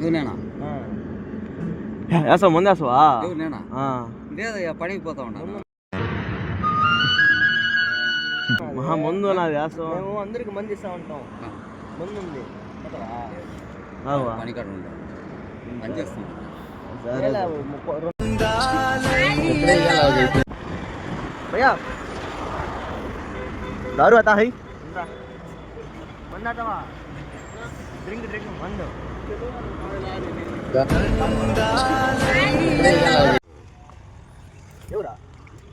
నేనా వేసావు ముందు వేసావా నేనా లేదయ్యా పనికి పోతా ఉన్నాను మహా ముందు నాది వేస్తావు మేము అందరికి మంది ఇస్తా ఉంటాం ముందు ఉంది పనికాడ ఉంటాం పని చేస్తాం भैया दारू आता है मंद आता वा ड्रिंक ड्रिंक मंद ఎవరా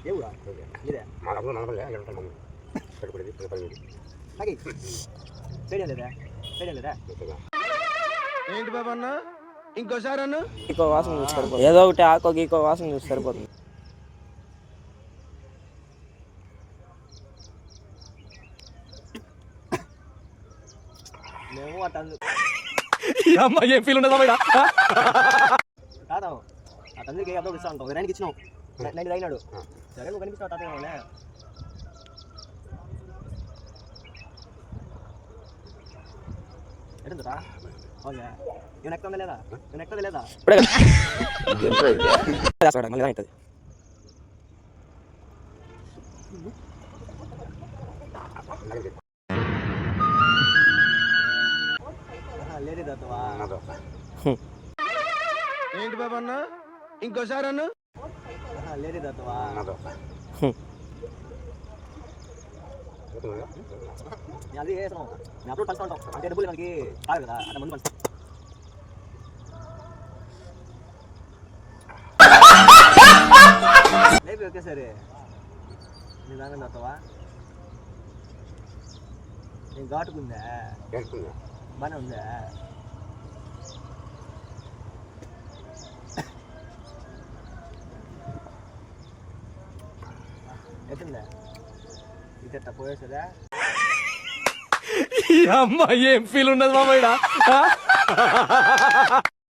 ఎవరా ఇదే మాకు నలభై పెట్టుబడి తాగి చేయడం లేదా ఏంటి బాబా అన్న ఇంకోసారి అన్న ఇంకో వాసన చూస్తారు ఏదో ఒకటి ఆకో గీకో వాసన చూసి సరిపోతుంది మేము అటందు అమ్మ ఏం ఫీల్ ఉండదు బయట తాతావు అటందుకే అప్పుడు ఇస్తా ఉంటావు వేరానికి ఇచ్చినావు నైట్ అయినాడు సరే నువ్వు కనిపిస్తావు తాత ఎటుందా ఓకే ఇవన్న ఎక్కుతుందా లేదా ఇవన్న ఎక్కుతుంది లేదా మళ్ళీ అవుతుంది లేడీ దత్తవా ఏంటి బాబా అన్న ఇంకోసారి అన్న లేడీ దత్తవా అది వేసాం నేను అప్పుడు పంచుతా ఉంటాం అంటే డబ్బులు మనకి కాదు కదా అంటే ముందు పంచుతాం లేపి ఓకే సరే నీ దాని దత్తవా నేను ఘాటుకుందా బాగానే ఉందా ఎట్టుందా ఇట్ట పోయేసదా అమ్మ ఏం ఫీల్ ఉండదు మా బయట